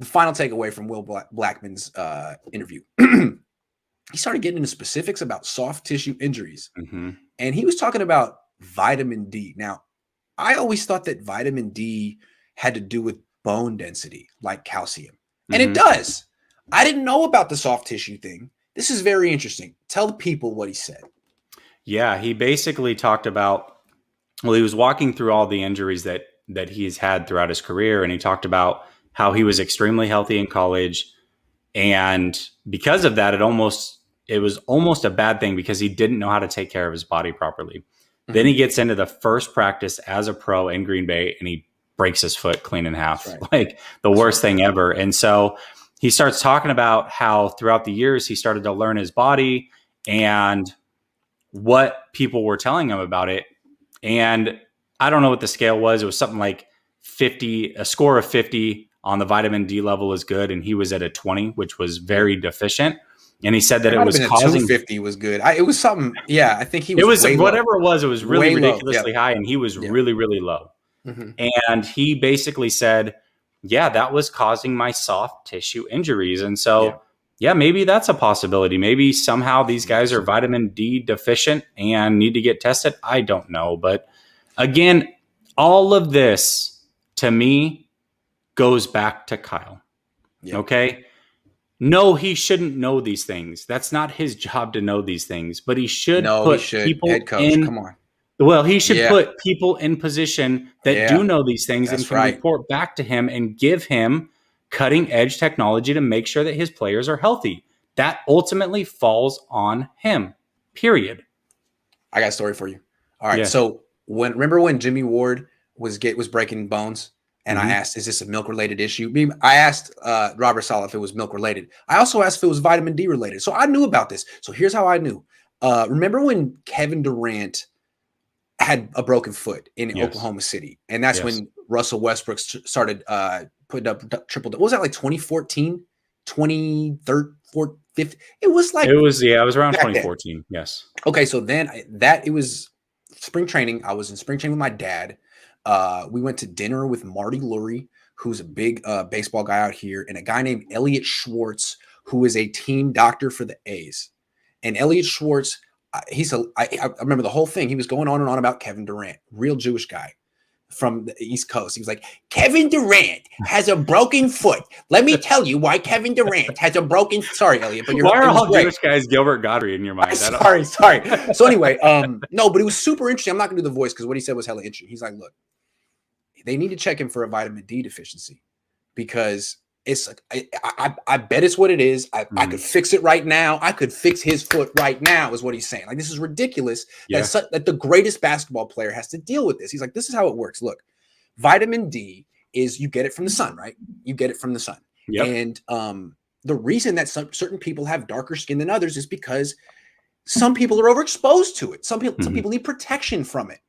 final takeaway from Will Blackman's interview. He started getting into specifics about soft tissue injuries. Mm-hmm. And he was talking about vitamin D. Now, I always thought that vitamin D had to do with bone density, like calcium. And it does. I didn't know about the soft tissue thing. This is very interesting. Tell the people what he said. Yeah, he basically talked about, well, he was walking through all the injuries that he's had throughout his career. And he talked about how he was extremely healthy in college. And because of that, it was almost a bad thing because he didn't know how to take care of his body properly. Mm-hmm. Then he gets into the first practice as a pro in Green Bay and he breaks his foot clean in half, like the worst thing ever. And so he starts talking about how throughout the years he started to learn his body and what people were telling him about it. And I don't know what the scale was. It was something like 50, a score of 50 on the vitamin D level is good. And he was at a 20, which was very deficient. And he said that it was causing 250 was good. It was something. Yeah, I think he was. It was whatever low. It was. It was really ridiculously high, and he was really, really low. Mm-hmm. And he basically said, "Yeah, that was causing my soft tissue injuries." And so, yeah, maybe that's a possibility. Maybe somehow these guys are vitamin D deficient and need to get tested. I don't know, but again, all of this to me goes back to Kyle. Yeah. Okay. No, he shouldn't know these things. That's not his job to know these things, but he should put people Head coach, in. Come on. Well, he should put people in position that do know these things and can report back to him and give him cutting edge technology to make sure that his players are healthy. That ultimately falls on him, period. I got a story for you. All right. Yeah. So remember when Jimmy Ward was breaking bones? And I asked, is this a milk-related issue? I asked Robert Saleh if it was milk-related. I also asked if it was vitamin D related. So I knew about this. So here's how I knew. Remember when Kevin Durant had a broken foot in Oklahoma City? And that's when Russell Westbrook started putting up triple. What was that, like 2014, 2013, It was like. It was around 2014. Then. Yes. Okay, so then it was spring training. I was in spring training with my dad. We went to dinner with Marty Lurie, who's a big baseball guy out here, and a guy named Elliot Schwartz, who is a team doctor for the A's. And Elliot Schwartz, I remember the whole thing. He was going on and on about Kevin Durant, real Jewish guy from the East Coast. He was like, Kevin Durant has a broken foot. Let me tell you why Kevin Durant has a broken. Sorry, Elliot, but why are all Jewish guys Gilbert Gottfried in your mind? Sorry. So anyway, no, but it was super interesting. I'm not gonna do the voice because what he said was hella interesting. He's like, look, they need to check him for a vitamin D deficiency because it's I bet it's what it is. I could fix it right now. I could fix his foot right now is what he's saying. Like, this is ridiculous that the greatest basketball player has to deal with this. He's like, this is how it works. Look, vitamin D is you get it from the sun, right? You get it from the sun. Yep. And the reason that certain people have darker skin than others is because some people are overexposed to it. Some people need protection from it.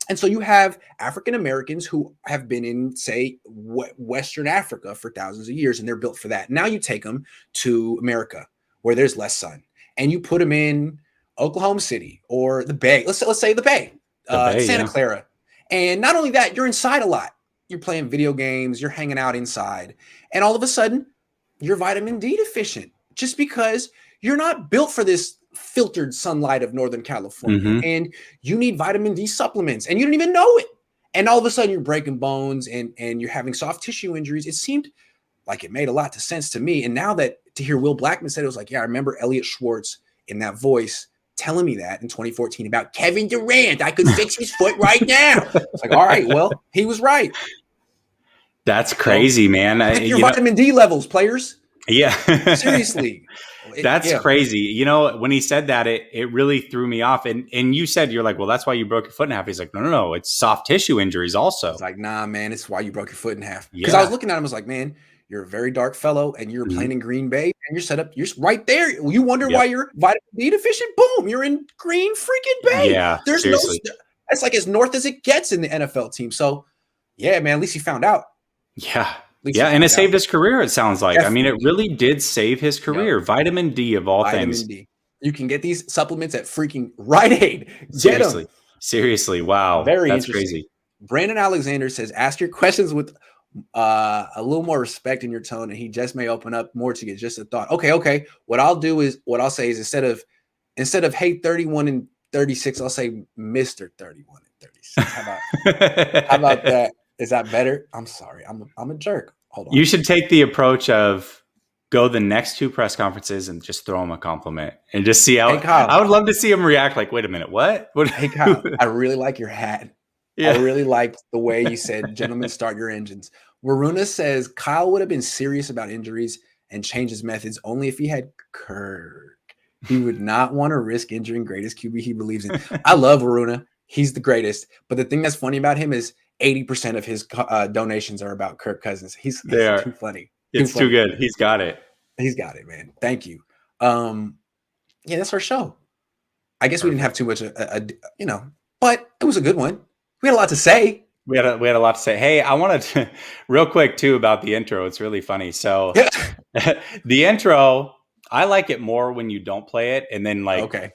And so you have African Americans who have been in, say, Western Africa for thousands of years, and they're built for that. Now you take them to America, where there's less sun, and you put them in Oklahoma City or the Bay. Let's say the Bay, Santa Clara. And not only that, you're inside a lot. You're playing video games. You're hanging out inside, and all of a sudden, you're vitamin D deficient just because you're not built for this filtered sunlight of Northern California, and you need vitamin D supplements, and you don't even know it. And all of a sudden, you're breaking bones, and you're having soft tissue injuries. It seemed like it made a lot of sense to me. And now that to hear Will Blackman said, it was like, yeah, I remember Elliot Schwartz in that voice telling me that in 2014 about Kevin Durant. I could fix his foot right now. It's like, all right, well, he was right. That's crazy, man. Your vitamin D levels, players. Yeah. Seriously. That's crazy. You know, when he said that, it really threw me off. And you said, you're like, well, that's why you broke your foot in half. He's like, no. It's soft tissue injuries also. It's like, nah, man, it's why you broke your foot in half. Because I was looking at him, I was like, man, you're a very dark fellow and you're playing in Green Bay and you're set up. You're right there. You wonder why you're vitamin D deficient. Boom. You're in Green freaking Bay. Yeah. There's seriously. That's like as north as it gets in the NFL team. So yeah, man, at least he found out. Yeah. Yeah, and it saved his career, it sounds like. Definitely. I mean, it really did save his career. Yep. Vitamin D of all things. Vitamin D. You can get these supplements at freaking Rite Aid. Seriously. Wow. That's crazy. Brandon Alexander says, ask your questions with a little more respect in your tone, and he just may open up more to you. Just a thought. Okay. What I'll say is instead of hey 31 and 36, I'll say Mr. 31 and 36. How about that? Is that better? I'm sorry. I'm a jerk. Hold on. You should take the approach of go the next 2 press conferences and just throw him a compliment and just see how. Hey, Kyle. I would love to see him react. Like, wait a minute, what? Hey Kyle, I really like your hat. Yeah. I really liked the way you said, "Gentlemen, start your engines." Waruna says Kyle would have been serious about injuries and change his methods only if he had Kirk. He would not want to risk injuring greatest QB he believes in. I love Waruna. He's the greatest. But the thing that's funny about him is 80% of his donations are about Kirk Cousins. He's too funny. Too good. He's got it. He's got it, man. Thank you. Yeah, that's our show. I guess we didn't have too much, but it was a good one. We had a lot to say. We had a lot to say. Hey, I wanted to real quick too about the intro. It's really funny. So the intro, I like it more when you don't play it and then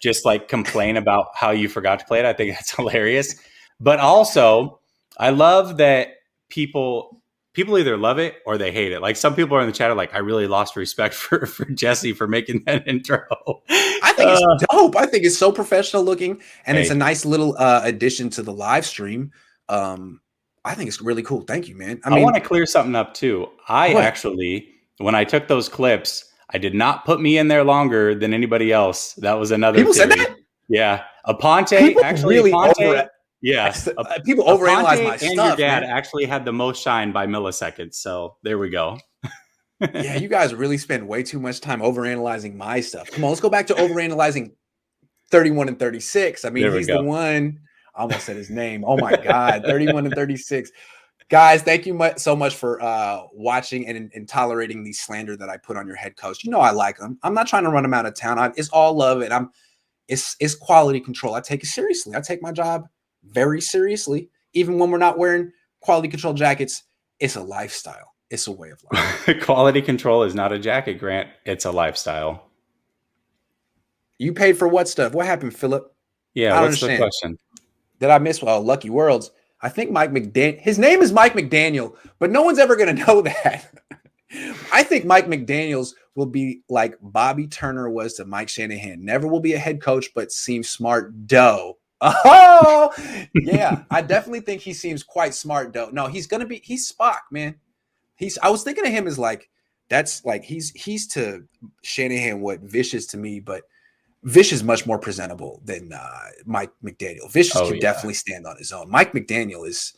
just complain about how you forgot to play it. I think that's hilarious. But also, I love that people either love it or they hate it. Like some people are in the chat are like, I really lost respect for Jesse for making that intro. I think it's dope. I think it's so professional looking, and it's a nice little addition to the live stream. I think it's really cool. Thank you, man. I want to clear something up too. Actually, when I took those clips, I did not put me in there longer than anybody else. That was another people theory. said that? Yeah. Aponte actually people overanalyze my and stuff. Your dad man. actually had the most shine by milliseconds. So there we go. Yeah, you guys really spend way too much time overanalyzing my stuff. Come on, let's go back to overanalyzing 31 and 36. I mean, he's the one. I almost said his name. Oh my God, 31 and 36. Guys, thank you so much for watching and tolerating the slander that I put on your head coach. You know I like him. I'm not trying to run him out of town. It's all love, and it's quality control. I take it seriously. I take my job very seriously. Even when we're not wearing quality control jackets, it's a lifestyle. It's a way of life. Quality control is not a jacket, Grant. It's a lifestyle. You paid for what stuff? What happened, Philip? Yeah, I what's understand. The question? Did I miss Lucky Worlds? I think Mike McDaniel. His name is Mike McDaniel, but no one's ever going to know that. I think Mike McDaniels will be like Bobby Turner was to Mike Shanahan. Never will be a head coach, but seems smart. Doe. Oh, yeah. I definitely think he seems quite smart, though. No, he's Spock, man. I was thinking of him as he's to Shanahan what Vish is to me, but Vish is much more presentable than Mike McDaniel. Vish can definitely stand on his own. Mike McDaniel is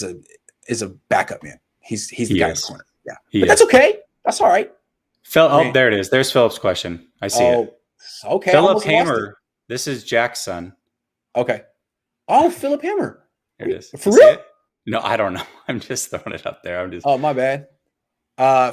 a backup man. He's the guy in the corner. Yeah, but that's okay. That's all right. Oh, there it is. There's Philip's question. I see it. Okay. Philip Hammer. This is Jack's son. Okay. Oh, Philip Hammer. There it is. For real? No, I don't know. I'm just throwing it up there. Oh, my bad.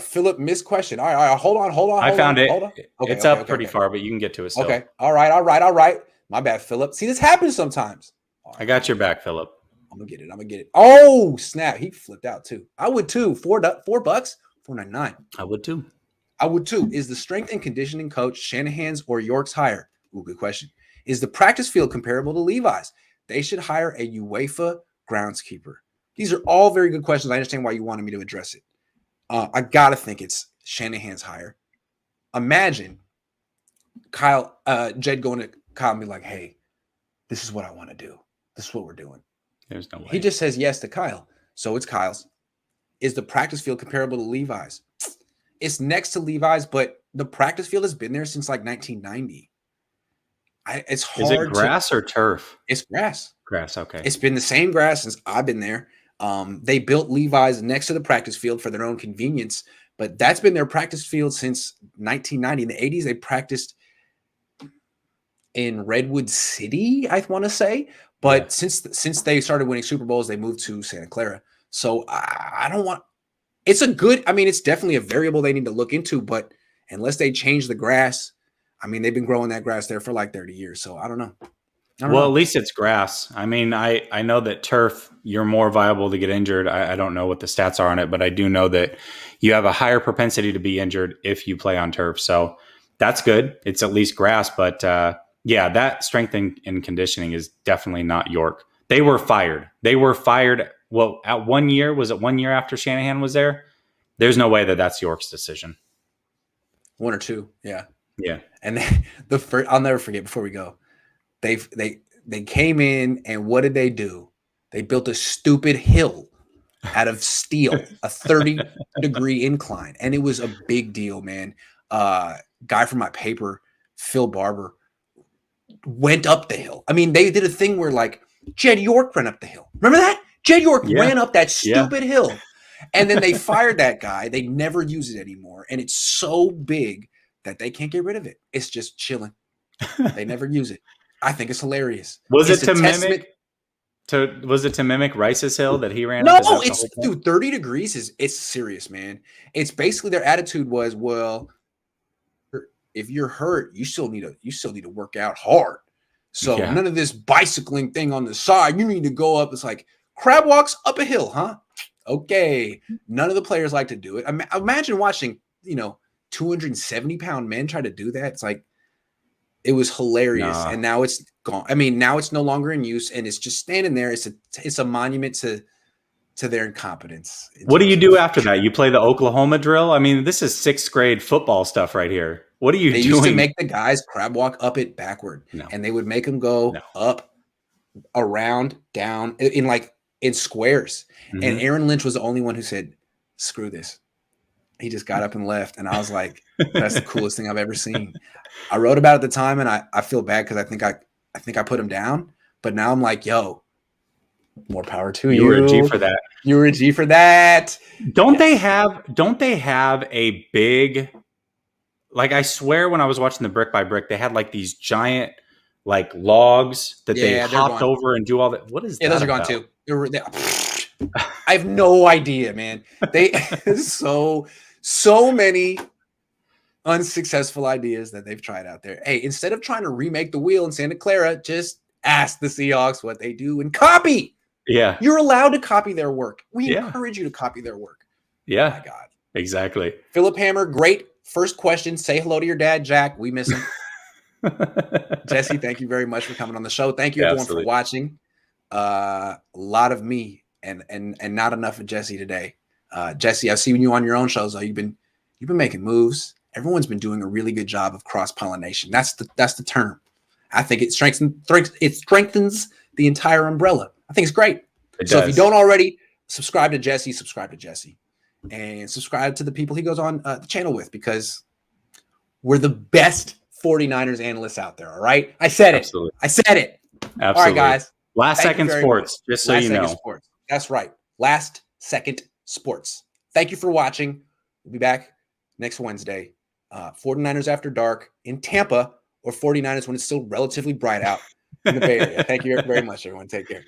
Philip, missed question. All right. Hold on. I found it. Okay, it's up pretty far, but you can get to it still. Okay. All right. My bad, Philip. See, this happens sometimes. Right. I got your back, Philip. I'm gonna get it. Oh, snap. He flipped out too. I would too. $4, $4.99. I would too. Is the strength and conditioning coach Shanahan's or York's higher? Ooh, good question. Is the practice field comparable to Levi's? They should hire a UEFA groundskeeper. These are all very good questions. I understand why you wanted me to address it. I gotta think it's Shanahan's hire. Imagine Jed going to Kyle and be like, "Hey, this is what I want to do. This is what we're doing." There's no way. He just says yes to Kyle, so it's Kyle's. Is the practice field comparable to Levi's? It's next to Levi's, but the practice field has been there since like 1990. It's hard. Is it grass or turf? It's grass. Grass, okay. It's been the same grass since I've been there. They built Levi's next to the practice field for their own convenience, but that's been their practice field since 1990. In the 80s, they practiced in Redwood City, I want to say. But since they started winning Super Bowls, they moved to Santa Clara. So I don't want – it's definitely a variable they need to look into, but unless they change the grass, I mean, they've been growing that grass there for like 30 years. So I don't know. At least it's grass. I mean, I know that turf, you're more viable to get injured. I don't know what the stats are on it, but I do know that you have a higher propensity to be injured if you play on turf. So that's good. It's at least grass. But that strength and conditioning is definitely not York. They were fired. well, at 1 year, was it 1 year after Shanahan was there? There's no way that that's York's decision. 1 or 2, yeah. Yeah. And the first, I'll never forget. Before we go, they came in, and what did they do? They built a stupid hill out of steel, a 30-degree incline, and it was a big deal, man. Guy from my paper, Phil Barber, went up the hill. I mean, they did a thing where like Jed York ran up the hill. Remember that? Jed York ran up that stupid hill, and then they fired that guy. They never use it anymore, and it's so big that they can't get rid of it. It's just chilling. They never use it. I think it's hilarious. Was it's it to mimic? Was it to mimic Rice's Hill that he ran? No, up? it's dude. 30 degrees it's serious, man. It's basically their attitude was, well, if you're hurt, you still need to work out hard. So none of this bicycling thing on the side. You need to go up. It's like crab walks up a hill, huh? Okay. None of the players like to do it. Imagine watching, 270-pound men try to do that. It's like, it was hilarious. And now it's gone. I mean, now it's no longer in use, and it's just standing there. It's a monument to their incompetence. What do you do after that? You play the Oklahoma drill? I mean, this is 6th grade football stuff right here. What are you doing? They used to make the guys crab walk up it backward, and they would make them go up, around, down in squares. Mm-hmm. And Aaron Lynch was the only one who said, "Screw this." He just got up and left, and I was like, "That's the coolest thing I've ever seen." I wrote about it at the time, and I feel bad because I think I put him down, but now I'm like, "Yo, more power to you." You were a G for that. You were a G for that. Don't they have a big? Like, I swear when I was watching the Brick by Brick, they had like these giant like logs that they hopped over and do all that. What is that? Yeah, those are gone too. I have no idea, man. They so many unsuccessful ideas that they've tried out there. Hey, instead of trying to remake the wheel in Santa Clara, just ask the Seahawks what they do and copy. Yeah. You're allowed to copy their work. We encourage you to copy their work. Yeah. Oh my God. Exactly. Philip Hammer, great first question. Say hello to your dad, Jack. We miss him. Jesse, thank you very much for coming on the show. Thank you everyone for watching. A lot of me and not enough of Jesse today. Jesse, I've seen you on your own shows. Though. You've been making moves. Everyone's been doing a really good job of cross-pollination. That's the term. I think it strengthens the entire umbrella. I think it's great. If you don't already, subscribe to Jesse, and subscribe to the people he goes on the channel with, because we're the best 49ers analysts out there. All right. I said it. Absolutely. I said it. Absolutely. All right, guys. Last Second Sports, just so you know. Sports. That's right. Last Second Sports. Thank you for watching. We'll be back next Wednesday. 49ers After Dark in Tampa, or 49ers when it's still relatively bright out in the Bay Area. Thank you very much, everyone. Take care.